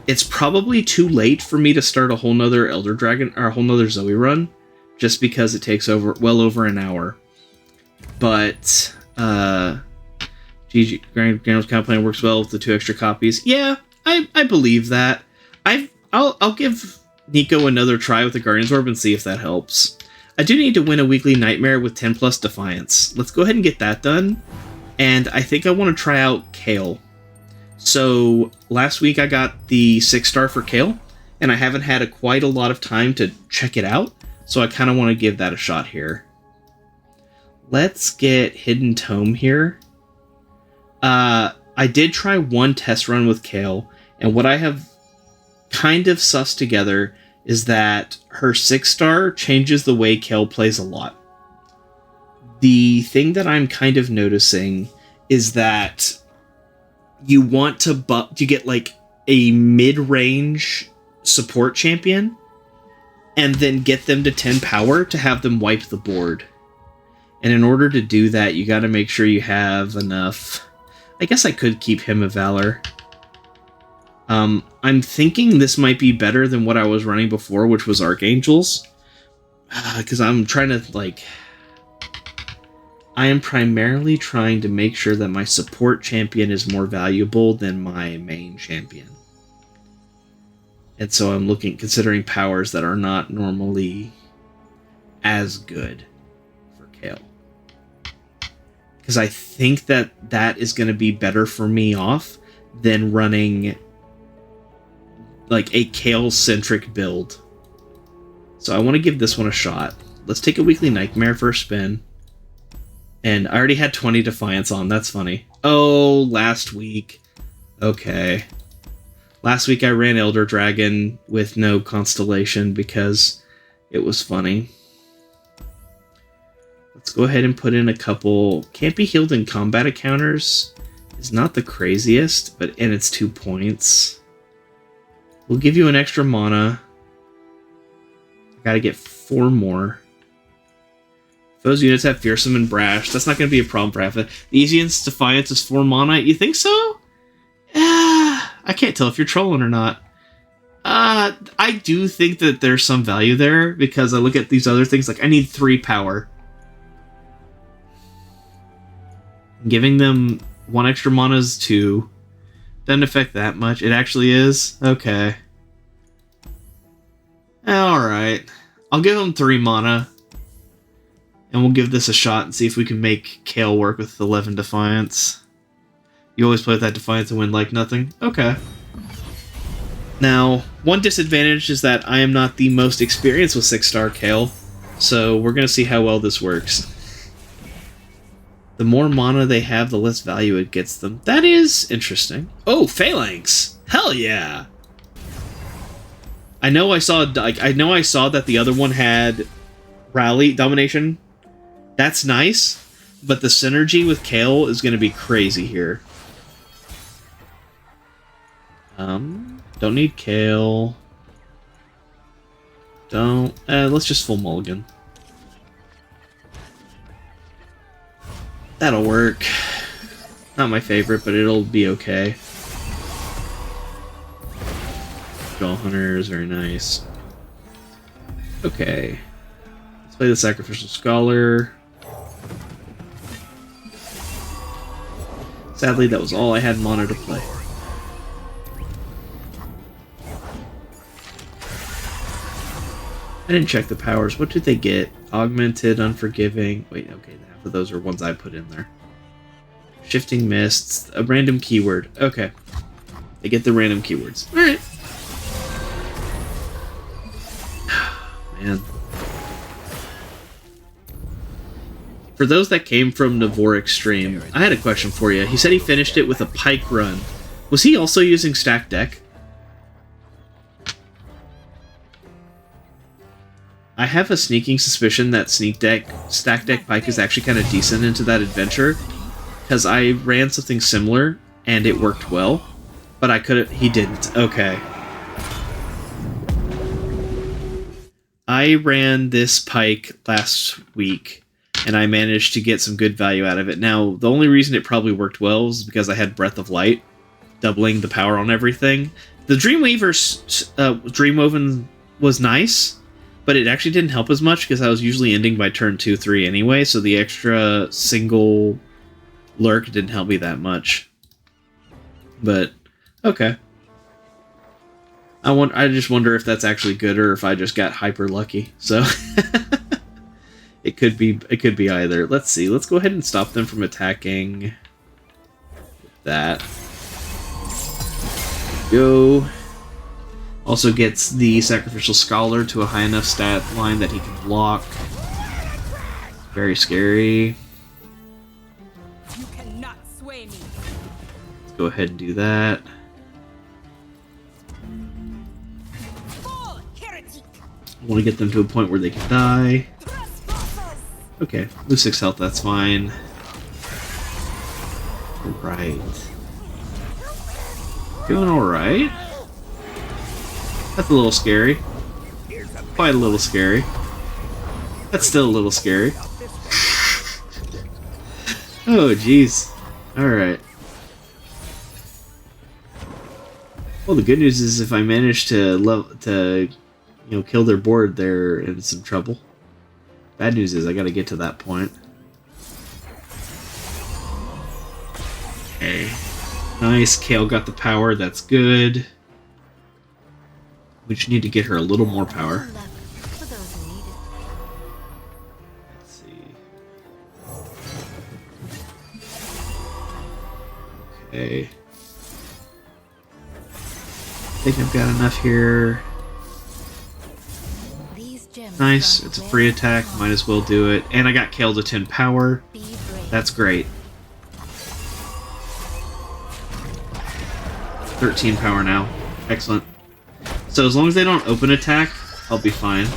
It's probably too late for me to start a whole nother Elder Dragon or a whole nother Zoe run, just because it takes well over an hour. But GG Grandel's Counter Plan works well with the 2 extra copies. Yeah, I believe that. I'll give Nico another try with the Guardian's Orb and see if that helps. I do need to win a weekly Nightmare with 10 plus Defiance. Let's go ahead and get that done. And I think I want to try out Kayle. So last week I got the 6-star for Kayle, and I haven't had quite a lot of time to check it out, so I kind of want to give that a shot here. Let's get Hidden Tome here. I did try one test run with Kayle, and what I have kind of sussed together is that her 6-star changes the way Kayle plays a lot. The thing that I'm kind of noticing is that you want to get like a mid-range support champion and then get them to 10 power to have them wipe the board. And in order to do that, you got to make sure you have enough. I guess I could keep Hymn of Valor. I'm thinking this might be better than what I was running before, which was Archangels. Because I'm trying to, like... I am primarily trying to make sure that my support champion is more valuable than my main champion. And so I'm considering powers that are not normally as good for Kayle. Because I think that is going to be better for me off than running like a Kayle-centric build. So I want to give this one a shot. Let's take a weekly Nightmare for a spin. And I already had 20 Defiance on. That's funny. Oh, last week. Okay. Last week I ran Elder Dragon with no Constellation because it was funny. Let's go ahead and put in a couple. Can't be healed in combat encounters is not the craziest, and it's 2 points. We'll give you an extra mana. I gotta get 4 more. Those units have Fearsome and Brash. That's not going to be a problem for Alpha. The easiest Defiance is 4 mana. You think so? I can't tell if you're trolling or not. I do think that there's some value there, because I look at these other things, like I need 3 power. Giving them 1 extra mana is 2. Doesn't affect that much. It actually is? Okay. Alright. I'll give them 3 mana. And we'll give this a shot and see if we can make Kayle work with 11 Defiance. You always play with that Defiance and win like nothing? Okay. Now, one disadvantage is that I am not the most experienced with 6-star Kayle, so we're going to see how well this works. The more mana they have, the less value it gets them. That is interesting. Oh, Phalanx! Hell yeah! I know I saw that the other one had Rally Domination. That's nice, but the synergy with Kayle is going to be crazy here. Don't need Kayle. Let's just full mulligan. That'll work. Not my favorite, but it'll be okay. Jaw Hunter is very nice. Okay. Let's play the Sacrificial Scholar. Sadly, that was all I had mana to play. I didn't check the powers. What did they get? Augmented, Unforgiving. Wait, okay, half of those are ones I put in there. Shifting Mists, a random keyword. Okay. They get the random keywords. Alright. Man. For those that came from Navoric's stream, I had a question for you. He said he finished it with a Pike run. Was he also using Stack Deck? I have a sneaking suspicion that Stack Deck Pike is actually kind of decent into that adventure, because I ran something similar and it worked well, but he didn't. Okay. I ran this Pike last week, and I managed to get some good value out of it. Now, the only reason it probably worked well is because I had Breath of Light, doubling the power on everything. The Dreamweaver's Dreamwoven was nice, but it actually didn't help as much because I was usually ending by turn 2, 3 anyway, so the extra single lurk didn't help me that much. But, okay. I just wonder if that's actually good or if I just got hyper lucky. So it could be either. Let's see. Let's go ahead and stop them from attacking that. Go. Also gets the Sacrificial Scholar to a high enough stat line that he can block. Very scary. You cannot sway me. Let's go ahead and do that. I want to get them to a point where they can die. Okay, lose 6 health, that's fine. Alright. Doing alright. That's a little scary. Quite a little scary. That's still a little scary. Oh, jeez. Alright. Well, the good news is if I manage to kill their board, they're in some trouble. Bad news is I gotta get to that point. Okay. Nice, Kayle got the power, that's good. We just need to get her a little more power. Let's see. Okay. I think I've got enough here. Nice, it's a free attack, might as well do it. And I got Kayle to 10 power. That's great. 13 power now. Excellent. So as long as they don't open attack, I'll be fine.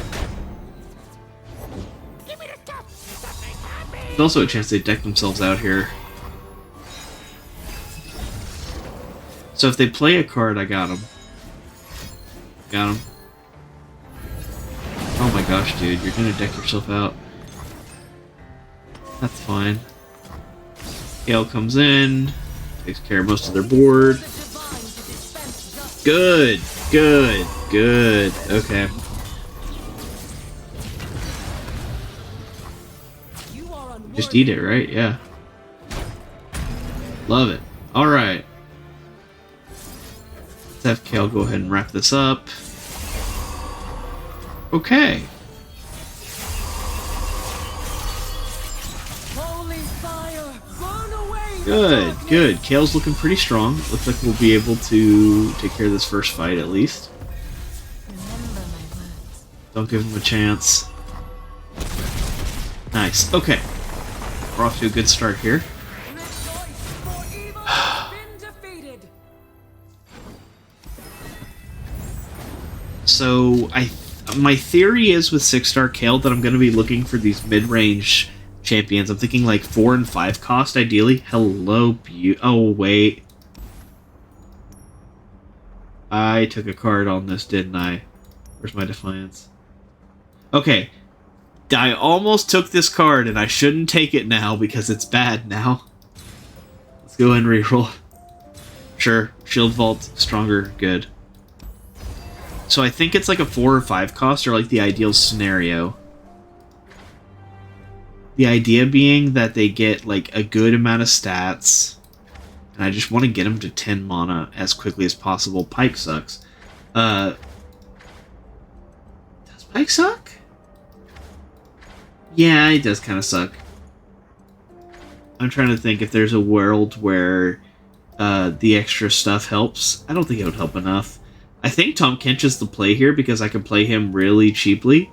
There's also a chance they deck themselves out here. So if they play a card, I got them. Got him. Oh my gosh, dude, you're gonna deck yourself out. That's fine. Kayle comes in, takes care of most of their board. Good, good, good. Okay. Just eat it, right? Yeah. Love it. Alright. Let's have Kayle go ahead and wrap this up. Okay. Good, good. Kayle's looking pretty strong. Looks like we'll be able to take care of this first fight at least. Don't give him a chance. Nice. Okay. We're off to a good start here. So, my theory is with 6-star Kayle that I'm going to be looking for these mid-range champions. I'm thinking like 4 and 5 cost, ideally. Hello, oh, wait. I took a card on this, didn't I? Where's my Defiance? Okay. I almost took this card, and I shouldn't take it now because it's bad now. Let's go and reroll. Sure. Shield Vault, stronger, good. So I think it's like a 4 or 5 cost, or like the ideal scenario. The idea being that they get like a good amount of stats, and I just want to get them to 10 mana as quickly as possible. Pike sucks. Does Pike suck? Yeah, it does kind of suck. I'm trying to think if there's a world where the extra stuff helps. I don't think it would help enough. I think Tahm Kench is the play here because I can play him really cheaply,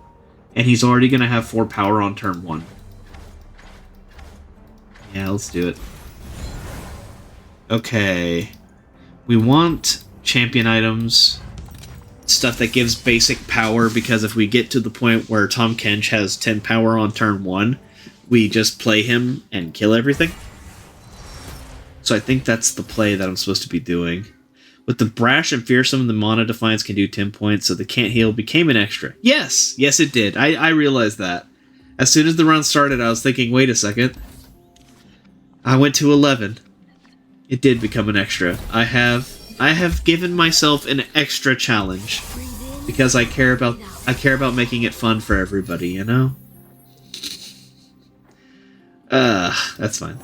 and he's already going to have 4 power on turn 1. Yeah, let's do it. Okay. We want champion items, stuff that gives basic power, because if we get to the point where Tahm Kench has 10 power on turn 1, we just play him and kill everything. So I think that's the play that I'm supposed to be doing. With the Brash and Fearsome, the Mana Defiance can do 10 points, so the Can't Heal became an extra. Yes! Yes, it did. I realized that. As soon as the round started, I was thinking, wait a second. I went to 11. It did become an extra. I have given myself an extra challenge because I care about making it fun for everybody, you know? That's fine.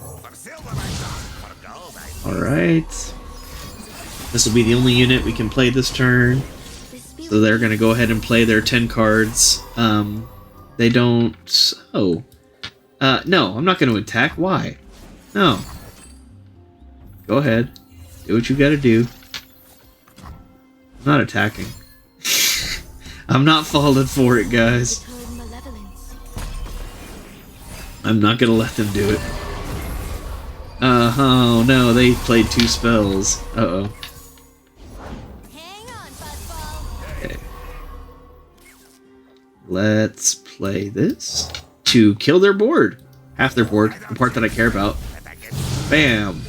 Alright. This will be the only unit we can play this turn. So they're gonna go ahead and play their 10 cards. They don't... Oh. No, I'm not gonna attack. Why? No. Go ahead. Do what you gotta do. I'm not attacking. I'm not falling for it, guys. I'm not gonna let them do it. Oh no, they played 2 spells. Uh-oh. Okay. Let's play this to kill their board. Half their board, the part that I care about. Bam!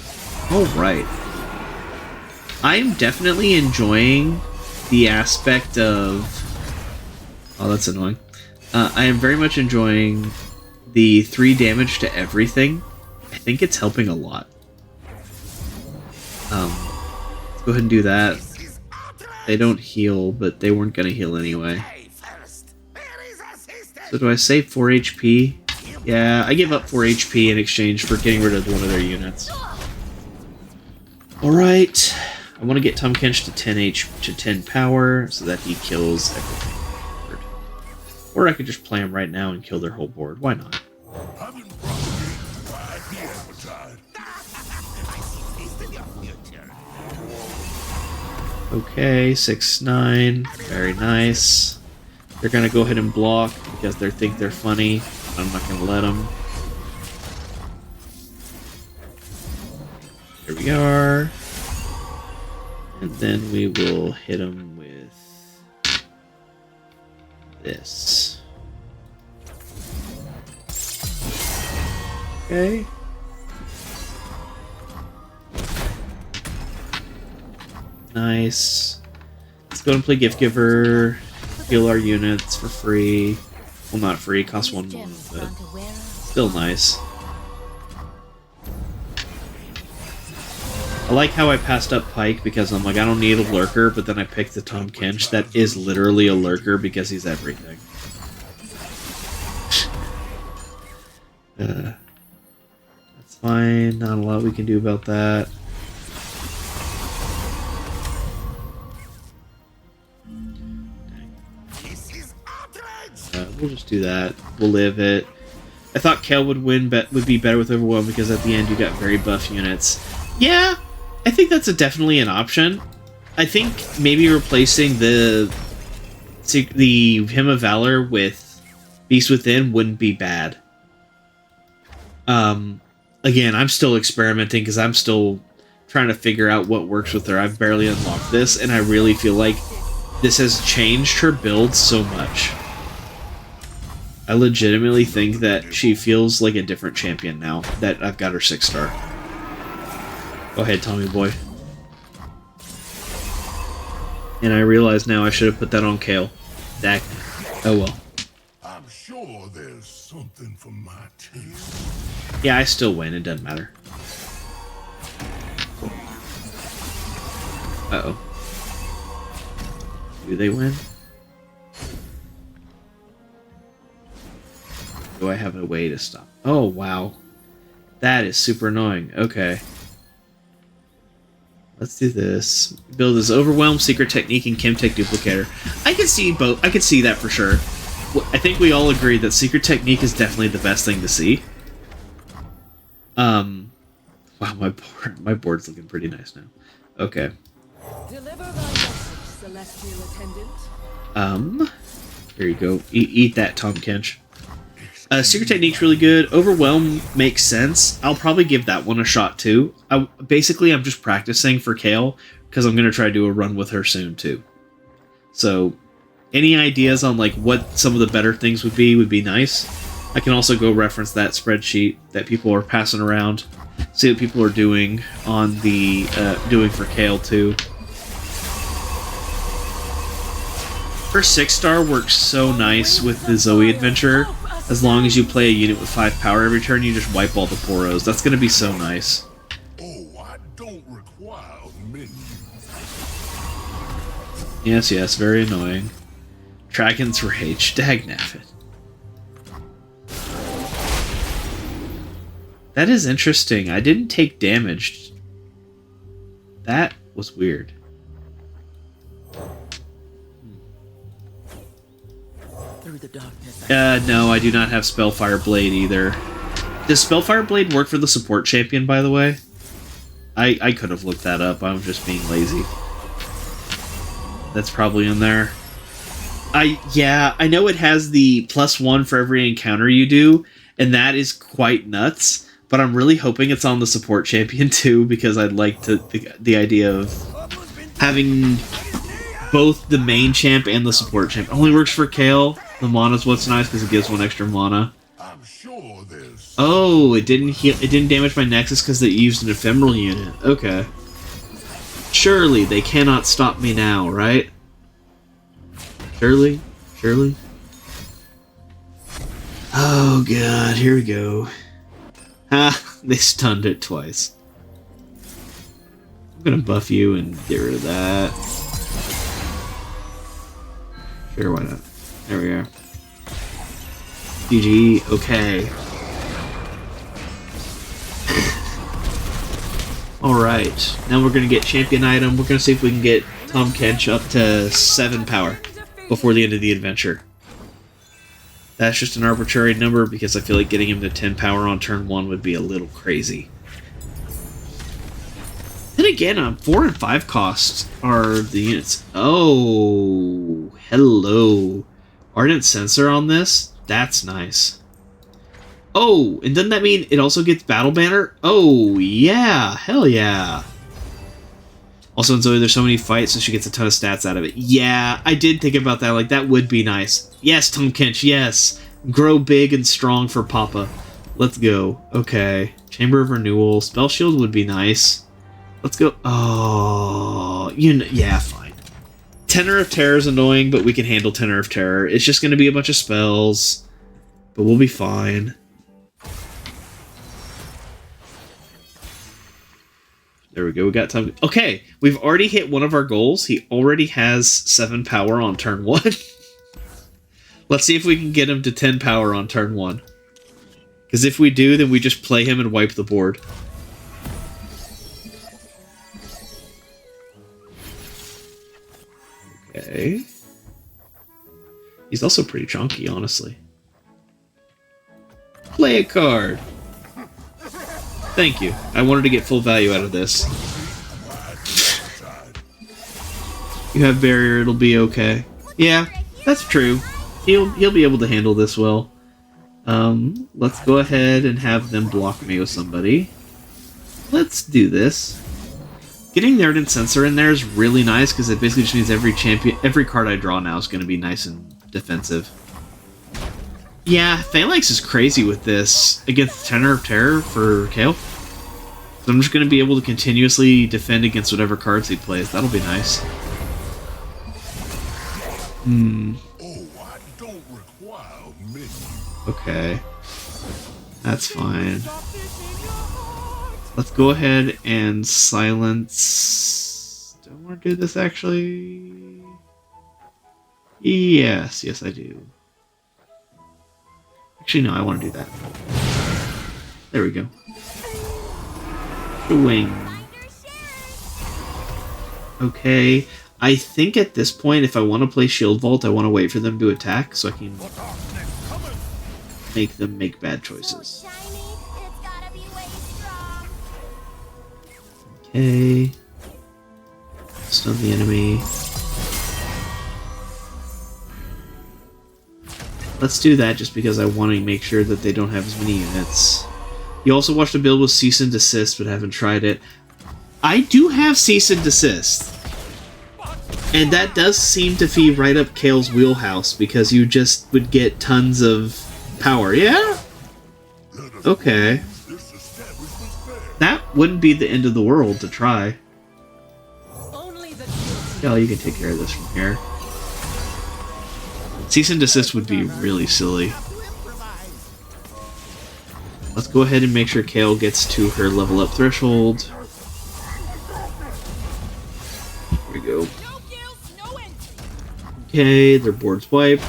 Alright. I am definitely enjoying the aspect of... Oh, that's annoying. I am very much enjoying the 3 damage to everything. I think it's helping a lot. Let's go ahead and do that. They don't heal, but they weren't going to heal anyway. So do I save 4 HP? Yeah, I give up 4 HP in exchange for getting rid of one of their units. Alright. I want to get Tom Kench to 10 power so that he kills everything. Or I could just play him right now and kill their whole board. Why not? Okay, 6-9. Very nice. They're gonna go ahead and block because they think they're funny. I'm not gonna let them. Here we are. And then we will hit them with this. Okay. Nice. Let's go and play Gift Giver. Heal our units for free. Well, not free, costs 1 more, but still nice. I like how I passed up Pike because I'm like, I don't need a lurker, but then I picked the Tom Kench that is literally a lurker because he's everything. That's fine, not a lot we can do about that. We'll just do that. We'll live it. I thought Kayle would would be better with Overwhelm because at the end you got very buff units. Yeah, I think that's definitely an option. I think maybe replacing the Hymn of Valor with Beast Within wouldn't be bad. Again, I'm still experimenting because I'm still trying to figure out what works with her. I've barely unlocked this, and I really feel like this has changed her build so much. I legitimately think that she feels like a different champion now that I've got her 6-star. Go ahead, Tommy boy. And I realize now I should have put that on Kayle. Dak. Oh well. I'm sure there's something for my taste. Yeah, I still win. It doesn't matter. Uh-oh. Do they win? Do I have a way to stop? Oh, wow. That is super annoying. Okay. Let's do this. Build this Overwhelm, Secret Technique, and Chemtech Duplicator. I can see both. I can see that for sure. I think we all agree that Secret Technique is definitely the best thing to see. Wow, my board's looking pretty nice now. Okay. Deliver thy message, celestial attendant. Here you go. Eat that, Tom Kench. Secret Technique's really good. Overwhelm makes sense. I'll probably give that one a shot too. I'm just practicing for Kayle because I'm gonna try to do a run with her soon too. So, any ideas on like what some of the better things would be nice. I can also go reference that spreadsheet that people are passing around, see what people are doing on the doing for Kayle too. Her 6-star works so nice with the Zoe Adventure. As long as you play a unit with 5 power every turn, you just wipe all the Poros. That's going to be so nice. Oh, I don't Yes, yes, very annoying. Dragon's Rage, dagnabbit. That is interesting. I didn't take damage. That was weird. Through the darkness. No, I do not have Spellfire Blade either. Does Spellfire Blade work for the support champion, by the way? I could have looked that up. I'm just being lazy. That's probably in there. Yeah, I know it has the +1 for every encounter you do, and that is quite nuts. But I'm really hoping it's on the support champion too, because I'd like the idea of having both the main champ and the support champ. Only works for Kayle. The mana's what's nice because it gives 1 extra mana. I'm sure there's. Oh, it didn't heal. It didn't damage my Nexus because it used an ephemeral unit. Okay. Surely they cannot stop me now, right? Surely? Surely? Oh god, here we go. Ah, they stunned it twice. I'm gonna buff you and get rid of that. Sure, why not? There we are. GG, okay. Alright, now we're gonna get champion item. We're gonna see if we can get Tahm Kench up to 7 power before the end of the adventure. That's just an arbitrary number because I feel like getting him to 10 power on turn 1 would be a little crazy. Then again, 4 and 5 costs are the units. Oh, hello. Ardent Sensor on this? That's nice. Oh, and doesn't that mean it also gets Battle Banner? Oh, yeah. Hell yeah. Also, in Zoe, there's so many fights, so she gets a ton of stats out of it. Yeah, I did think about that. Like, that would be nice. Yes, Tahm Kench, yes. Grow big and strong for Papa. Let's go. Okay. Chamber of Renewal. Spell Shield would be nice. Let's go. Oh, yeah, fine. Tenor of Terror is annoying, but we can handle Tenor of Terror. It's just going to be a bunch of spells, but we'll be fine. There we go, we got time. Okay, we've already hit one of our goals. He already has 7 power on turn 1. Let's see if we can get him to 10 power on turn 1. Because if we do, then we just play him and wipe the board. Okay. He's also pretty chunky, honestly. Play a card! Thank you. I wanted to get full value out of this. You have barrier, it'll be okay. Yeah, that's true. He'll be able to handle this well. Let's go ahead and have them block me with somebody. Let's do this. Getting the Ardent Sensor in there is really nice because it basically just means every card I draw now is going to be nice and defensive. Yeah, Phalanx is crazy with this against Tenor of Terror for Kayle. So I'm just going to be able to continuously defend against whatever cards he plays. That'll be nice. Oh, I don't require many. Okay. That's fine. Let's go ahead and silence... Do I want to do this, actually? Yes, yes I do. Actually, no, I want to do that. There we go. Wing. Okay. I think at this point, if I want to play Shield Vault, I want to wait for them to attack so I can make them make bad choices. Okay. Stun the enemy. Let's do that just because I want to make sure that they don't have as many units. You also watched a build with Cease and Desist, but haven't tried it. I do have Cease and Desist. And that does seem to be right up Kayle's wheelhouse, because you just would get tons of power. Yeah? Okay. That wouldn't be the end of the world to try. Yeah, you can take care of this from here. Cease and Desist would be really silly. Let's go ahead and make sure Kayle gets to her level up threshold. Here we go. Okay, their board's wiped.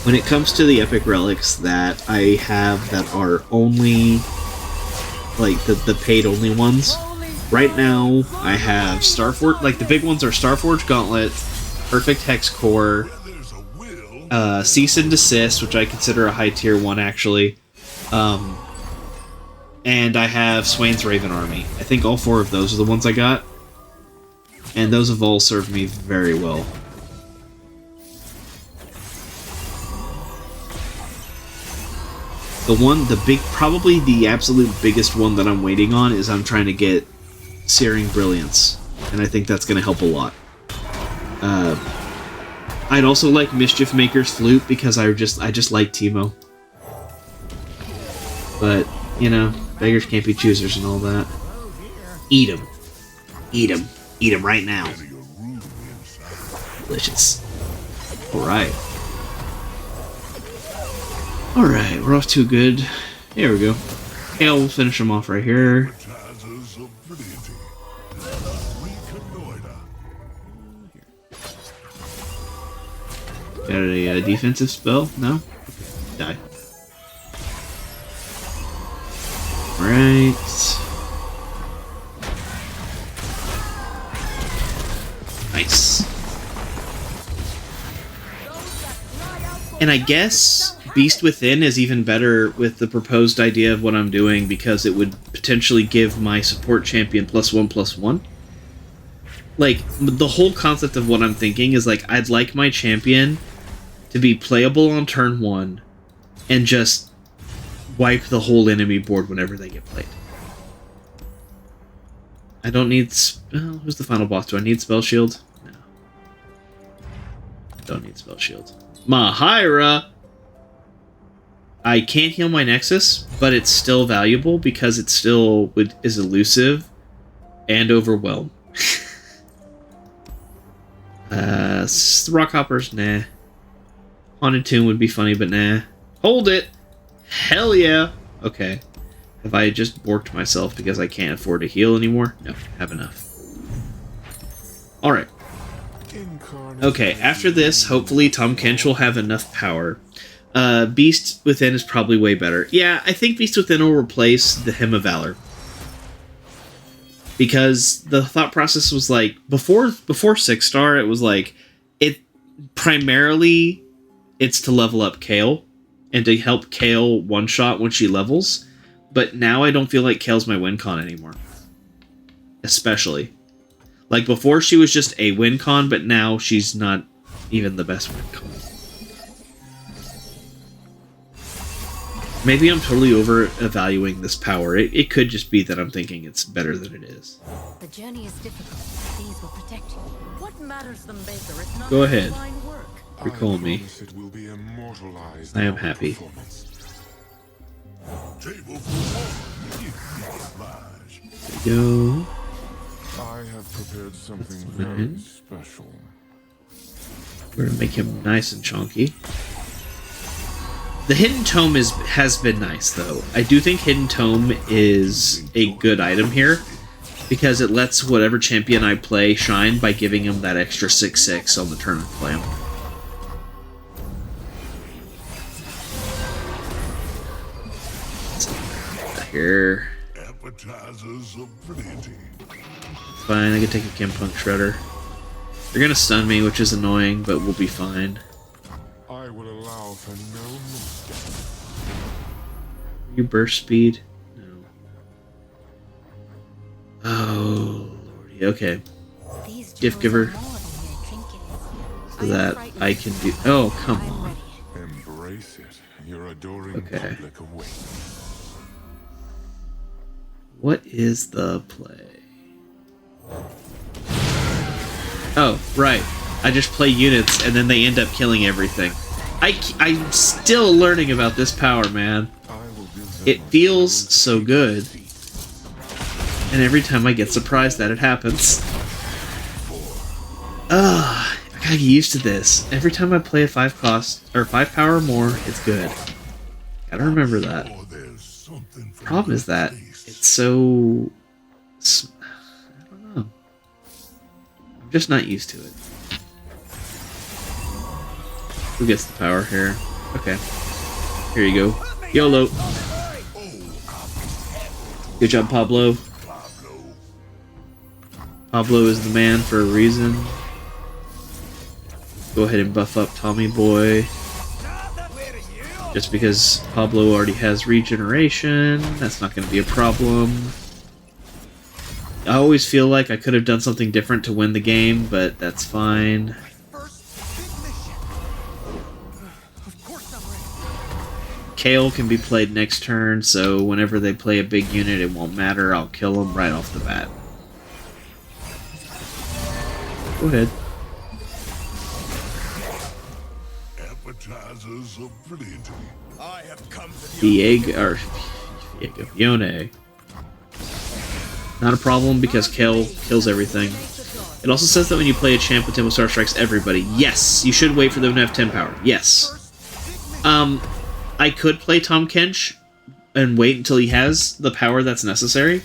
When it comes to the epic relics that I have that are only like the paid only ones, right now I have Starforge, like the big ones are Starforge Gauntlet, Perfect Hex Core, Cease and Desist, which I consider a high tier one actually, and I have Swain's Raven Army. I think all 4 of those are the ones I got, and those have all served me very well. Probably the absolute biggest one that I'm waiting on is I'm trying to get Searing Brilliance, and I think that's going to help a lot. I'd also like Mischief Maker's Flute because I just like Teemo. But, you know, beggars can't be choosers and all that. Eat 'em. Eat 'em. Eat 'em right now. Delicious. Alright. Alright, we're off to a good... There we go. Kayle, we'll finish him off right here. Got a defensive spell? No? Die. Alright. Nice. And I guess Beast Within is even better with the proposed idea of what I'm doing because it would potentially give my support champion +1/+1. Like, the whole concept of what I'm thinking is, like, I'd like my champion to be playable on turn 1 and just wipe the whole enemy board whenever they get played. I don't need... Well, who's the final boss? Do I need Spell Shield? No. Don't need Spell Shield. Mahaira! I can't heal my Nexus, but it's still valuable because it still is elusive and overwhelm. Rockhoppers, nah. Haunted Tomb would be funny, but nah. Hold it! Hell yeah! Okay. Have I just borked myself because I can't afford to heal anymore? No, have enough. Alright. Okay, after this, hopefully Tom Kench will have enough power. Beast Within is probably way better. Yeah, I think Beast Within will replace the Hymn of Valor. Because the thought process was like, before 6-star, it was like, primarily, it's to level up Kayle, and to help Kayle one-shot when she levels, but now I don't feel like Kayle's my win con anymore. Especially. Like, before she was just a win con, but now she's not even the best win con. Maybe I'm totally over-evaluating this power. It could just be that I'm thinking it's better than it is. The journey is difficult. These will protect you. What matters them, Baker? It's not Go ahead. fine work. Recall me. I am happy. There you Go. I have prepared something That's very fine. special. We're gonna make him nice and chunky. The Hidden Tome has been nice, though. I do think Hidden Tome is a good item here, because it lets whatever champion I play shine by giving him that extra 6/6 on the turn I play him. Here. Appetizers of plenty. Fine, I can take a Kimpunk Shredder. They're gonna stun me, which is annoying, but we'll be fine. I will allow for no mistake. You burst speed? No. Oh, lordy. Okay. These Gift jewels are giver. more than mere trinkets. So that I can do... Oh, come I'm on. ready. Embrace it. Your adoring Okay. public awaits. What is the play? Oh, right. I just play units and then they end up killing everything. I'm still learning about this power, man. It feels so good. And every time I get surprised that it happens. I gotta get used to this. Every time I play a 5 cost, or 5 power or more, it's good. Gotta remember that. Or there's something for Problem your is that taste. it's it's so... I don't know. I'm just not used to it. Who gets the power here? Okay. Here you go. YOLO! Good job, Pablo. Pablo is the man for a reason. Go ahead and buff up Tommy Boy. Just because Pablo already has regeneration, that's not going to be a problem. I always feel like I could have done something different to win the game, but that's fine. Kayle can be played next turn, so whenever they play a big unit, it won't matter. I'll kill them right off the bat. Go ahead. Appetizers are brilliant. I have come to Diego, Yone. Not a problem because Kayle kills everything. It also says that when you play a champ with Tempo Star Strikes everybody. Yes, you should wait for them to have 10 power. Yes. I could play Tahm Kench and wait until he has the power that's necessary.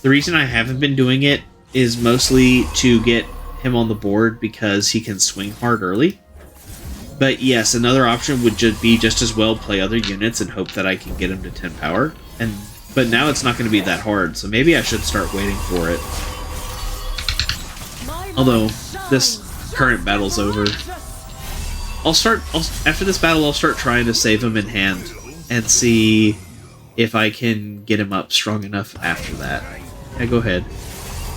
The reason I haven't been doing it is mostly to get him on the board because he can swing hard early. But yes, another option would be just as well play other units and hope that I can get him to 10 power. But now it's not going to be that hard, so maybe I should start waiting for it. Although, this current battle's over. After this battle, I'll start trying to save him in hand and see if I can get him up strong enough after that. Yeah, go ahead.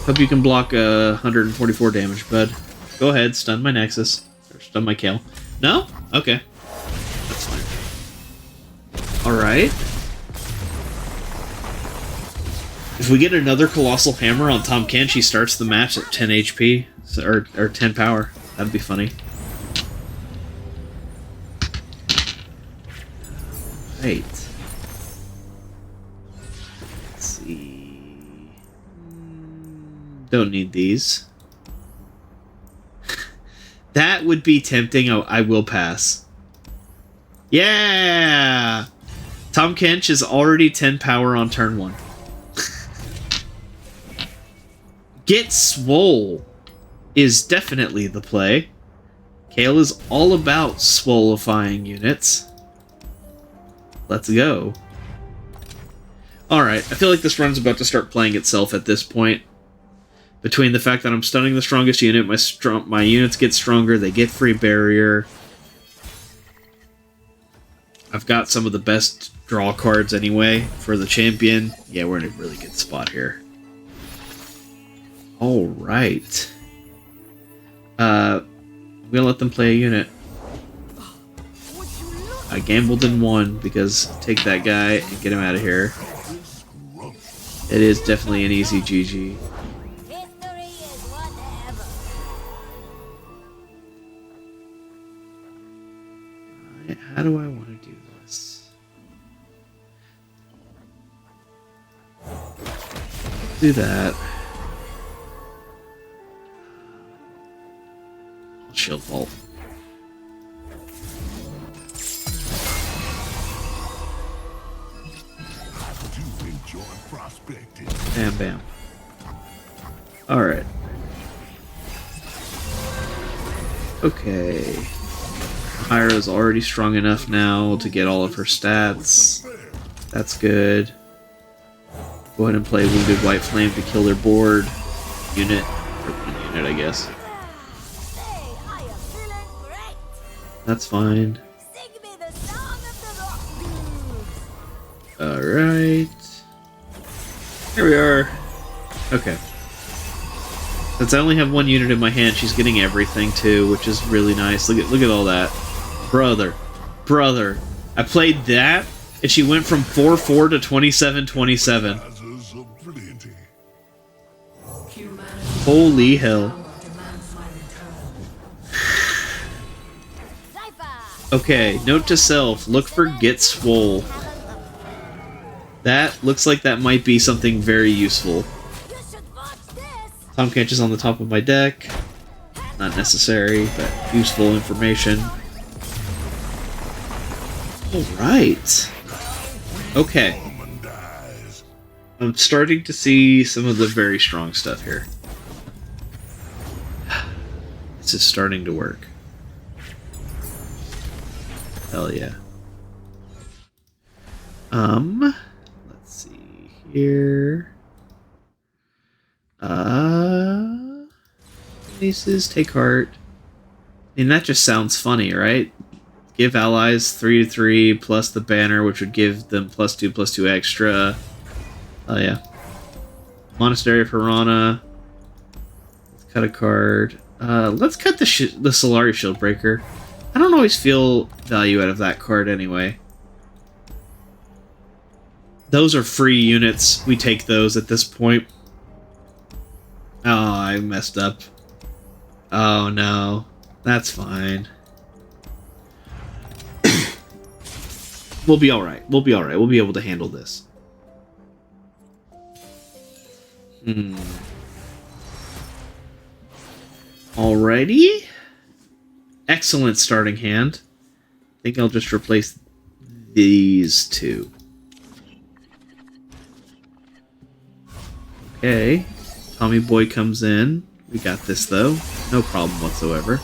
Hope you can block 144 damage, bud. Go ahead, stun my Nexus. Or stun my Kayle. No? Okay. That's fine. Alright. If we get another Colossal Hammer on Tahm Kench, he starts the match at 10 HP. Or 10 power. That'd be funny. Right. Let's see. Don't need these. That would be tempting. I will pass. Yeah! Tahm Kench is already 10 power on turn 1. Get Swole is definitely the play. Kayle is all about swolifying units. Let's go. Alright, I feel like this run's about to start playing itself at this point. Between the fact that I'm stunning the strongest unit, my units get stronger, they get free barrier. I've got some of the best draw cards anyway for the champion. Yeah, we're in a really good spot here. Alright. I'm gonna let them play a unit. I gambled and won because take that guy and get him out of here. It is definitely an easy GG. How do I want to do this? Do that. I'll shield vault. Bam, bam. Alright. Okay. Hyra's already strong enough now to get all of her stats. That's good. Go ahead and play Wounded White Flame to kill their board unit. Or one unit, I guess. That's fine. Alright. Here we are. Okay. Since I only have one unit in my hand, she's getting everything too, which is really nice. Look at all that. Brother. I played that, and she went from 4-4 to 27-27. Holy hell. Okay, note to self, look for Get Swole. That looks like that might be something very useful. Tahm Kench is on the top of my deck. Not necessary, but useful information. Alright. Okay. I'm starting to see some of the very strong stuff here. This is starting to work. Hell yeah. Let's see here. Aces, take heart. I mean, that just sounds funny, right? Give allies 3/3 plus the banner, which would give them +2/+2 extra. Oh yeah. Monastery of Harana. Let's cut a card. Let's cut the Solari Shieldbreaker. I don't always feel value out of that card anyway. Those are free units. We take those at this point. Oh, I messed up. Oh no. That's fine. We'll be alright. We'll be alright. We'll be able to handle this. Alrighty. Excellent starting hand. I think I'll just replace these two. Okay. Tommy Boy comes in. We got this, though. No problem whatsoever.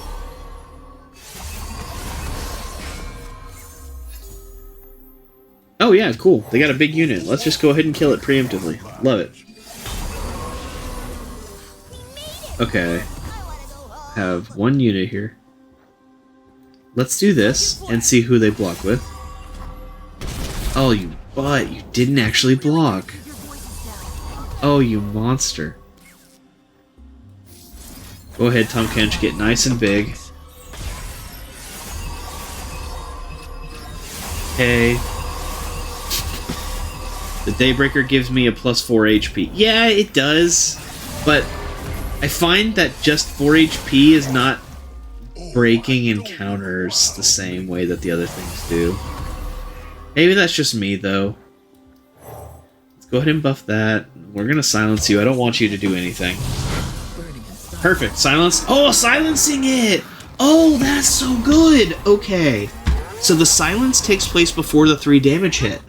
Oh, yeah, cool. They got a big unit. Let's just go ahead and kill it preemptively. Love it. Okay. Have one unit here. Let's do this and see who they block with. Oh, you butt. You didn't actually block. Oh, you monster. Go ahead, Tom Kench. Get nice and big. Okay. The Daybreaker gives me a +4 HP. Yeah, it does. But I find that just 4 HP is not breaking encounters the same way that the other things do. Maybe that's just me, though. Let's go ahead and buff that. We're gonna silence you. I don't want you to do anything. Perfect. Silence. Oh, silencing it! Oh, that's so good! Okay. So the silence takes place before the 3 damage hit.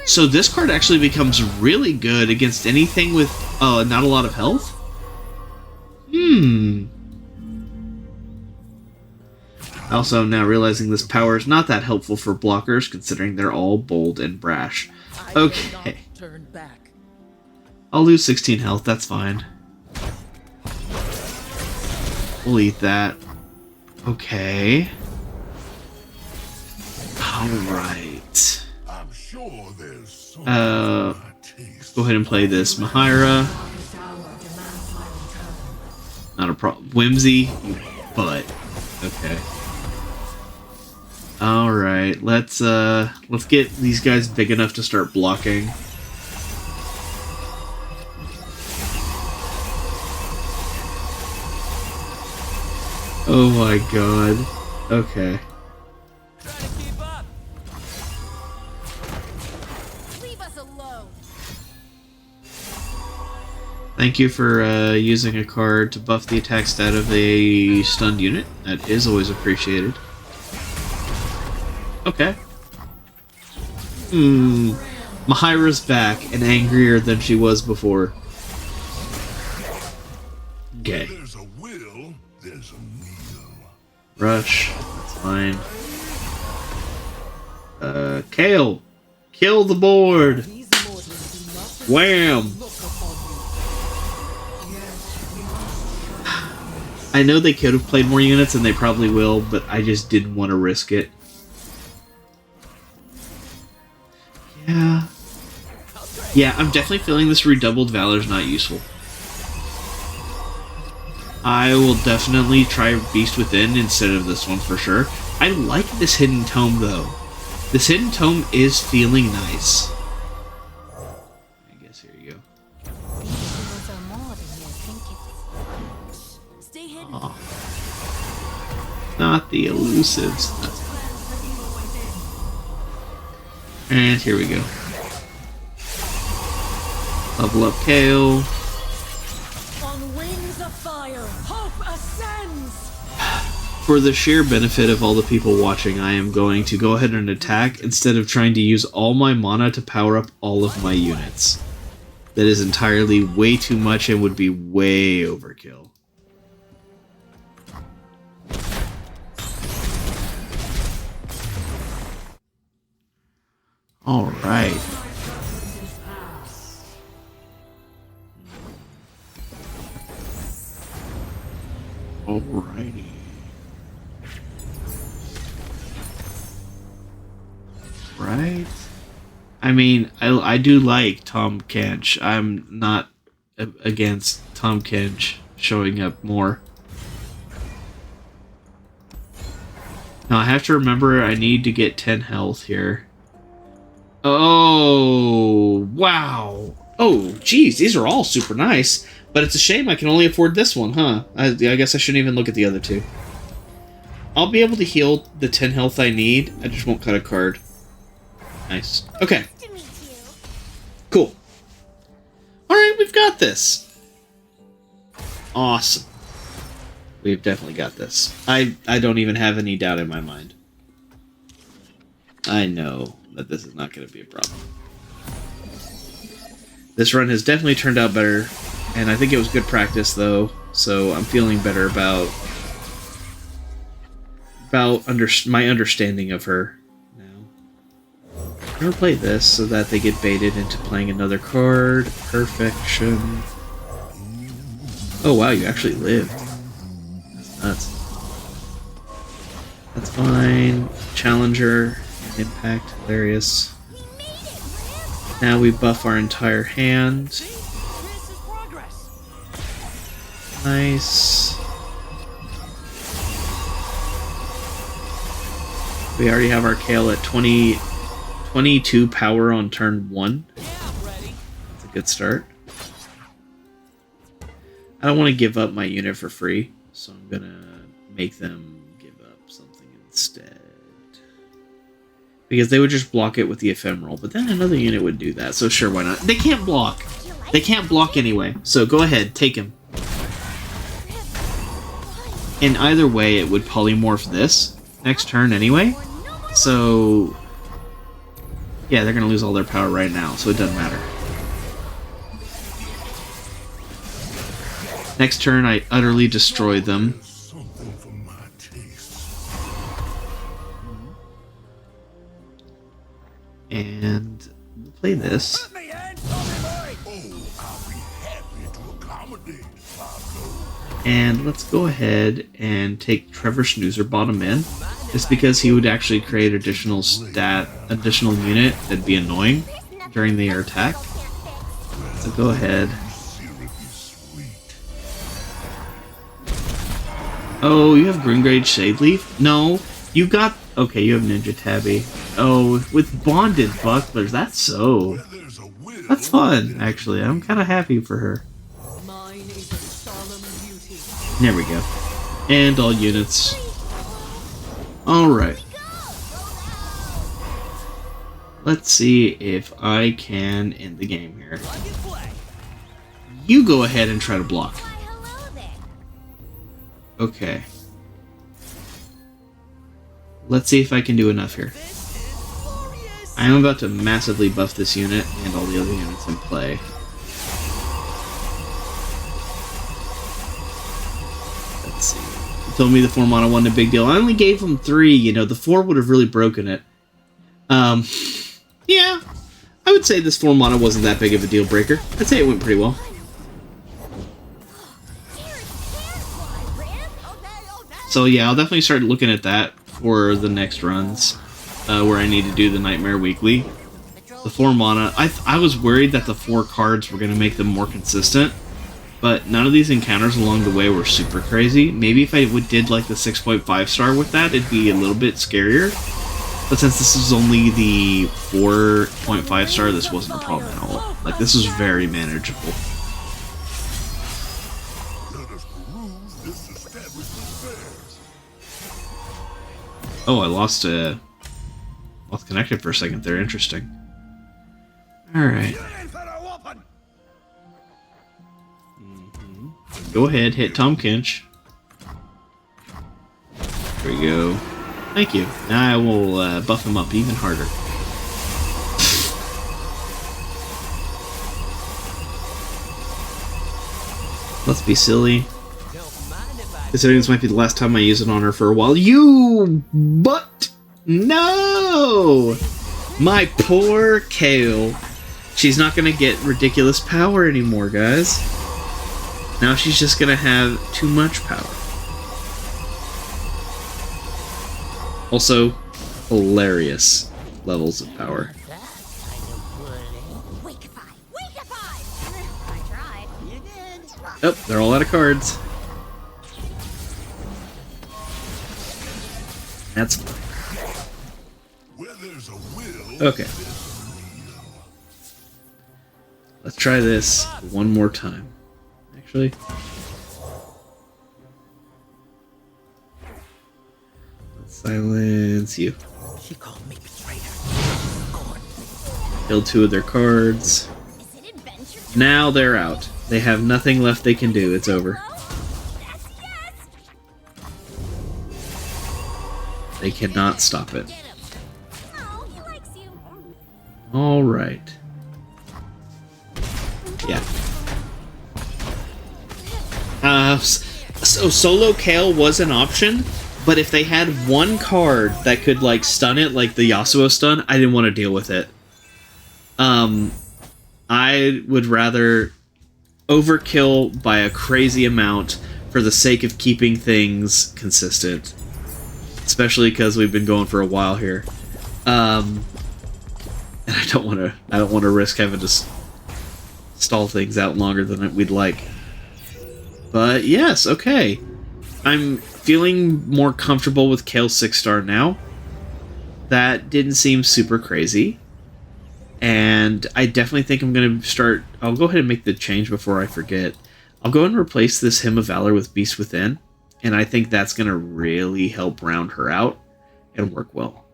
So this card actually becomes really good against anything with not a lot of health? Also, I'm now realizing this power is not that helpful for blockers, considering they're all bold and brash. Okay. I'll lose 16 health, that's fine. We'll eat that. Okay. Alright. I'm sure there's Let's go ahead and play this. Mahira. Not a problem. Whimsy, you butt. Okay. Alright, let's get these guys big enough to start blocking. Oh my god. Okay. Thank you for using a card to buff the attack stat of a stunned unit. That is always appreciated. Okay. Mahira's back and angrier than she was before. Okay. There's a will, there's a meal. Rush. That's fine. Kayle! Kill the board! Wham! I know they could have played more units, and they probably will, but I just didn't want to risk it. Yeah. Yeah, I'm definitely feeling this redoubled valor's not useful. I will definitely try Beast Within instead of this one for sure. I like this Hidden Tome, though. This Hidden Tome is feeling nice. I guess here you go. Oh. Not the elusives. And here we go. Level up Kayle. On wings of fire, hope ascends. For the sheer benefit of all the people watching, I am going to go ahead and attack instead of trying to use all my mana to power up all of my units. That is entirely way too much and would be way overkill. Alright. Alrighty. Right? I mean, I do like Tom Kench. I'm not against Tom Kench showing up more. Now I have to remember I need to get 10 health here. Oh, wow. Oh, geez, these are all super nice. But it's a shame I can only afford this one, huh? I guess I shouldn't even look at the other two. I'll be able to heal the 10 health I need. I just won't cut a card. Nice. Okay. Cool. Alright, we've got this. Awesome. We've definitely got this. I don't even have any doubt in my mind. I know that this is not going to be a problem. This run has definitely turned out better, and I think it was good practice, though, so I'm feeling better about my understanding of her now. I've never played this, so that they get baited into playing another card. Perfection. Oh wow, you actually lived. That's nuts. That's fine. Challenger. Impact. Hilarious. Now we buff our entire hand. Nice. We already have our Kayle at 22 power on turn 1. That's a good start. I don't want to give up my unit for free, so I'm gonna make them give up something instead. Because they would just block it with the ephemeral, but then another unit would do that, so sure, why not? They can't block! They can't block anyway, so go ahead, take him. In either way, it would polymorph this next turn anyway, so yeah, they're gonna lose all their power right now, so it doesn't matter. Next turn, I utterly destroy them. Something for my taste. And we'll play this. Oh, I'll be happy to accommodate, Pablo. And let's go ahead and take Trevor Snoozer bottom in. Just because he would actually create additional unit that'd be annoying during their attack. So go ahead. Oh, you have Grimgrade Shade Leaf? No, you got... Okay, you have Ninja Tabby. Oh, with Bonded Bucklers, that's so... That's fun, actually. I'm kind of happy for her. There we go. And all units. Alright. Let's see if I can end the game here. You go ahead and try to block. Okay. Let's see if I can do enough here. I am about to massively buff this unit and all the other units in play. Let's see. You told me the 4 mana wasn't a big deal. I only gave him 3, you know, the 4 would have really broken it. Yeah. I would say this 4 mana wasn't that big of a deal breaker. I'd say it went pretty well. So yeah, I'll definitely start looking at that for the next runs, where I need to do the Nightmare Weekly. The 4 mana, I was worried that the 4 cards were going to make them more consistent, but none of these encounters along the way were super crazy. Maybe if I did like the 6.5 star with that, it'd be a little bit scarier. But since this is only the 4.5 star, this wasn't a problem at all. Like, this was very manageable. Oh, I lost connected for a second there. Interesting. Alright. Go ahead, hit Tom Kinch. There we go. Thank you. Now I will buff him up even harder. Let's be silly. Considering this might be the last time I use it on her for a while. No! My poor Kayle. She's not gonna get ridiculous power anymore, guys. Now she's just gonna have too much power. Also, hilarious levels of power. Oh, they're all out of cards. That's fine. Where there's a will, Okay. Let's try this one more time. Actually. Let's silence you. She called me betrayer. Killed 2 of their cards. Now they're out. They have nothing left they can do. It's over. They cannot stop it. Alright. Yeah. So solo Kayle was an option, but if they had one card that could, like, stun it, like the Yasuo stun, I didn't want to deal with it. I would rather overkill by a crazy amount for the sake of keeping things consistent. Especially because we've been going for a while here. And I don't want to risk having to stall things out longer than we'd like. But yes, okay. I'm feeling more comfortable with Kayle 6-star now. That didn't seem super crazy. And I definitely think I'm going to start... I'll go ahead and make the change before I forget. I'll go and replace this Hymn of Valor with Beast Within. And I think that's going to really help round her out and work well.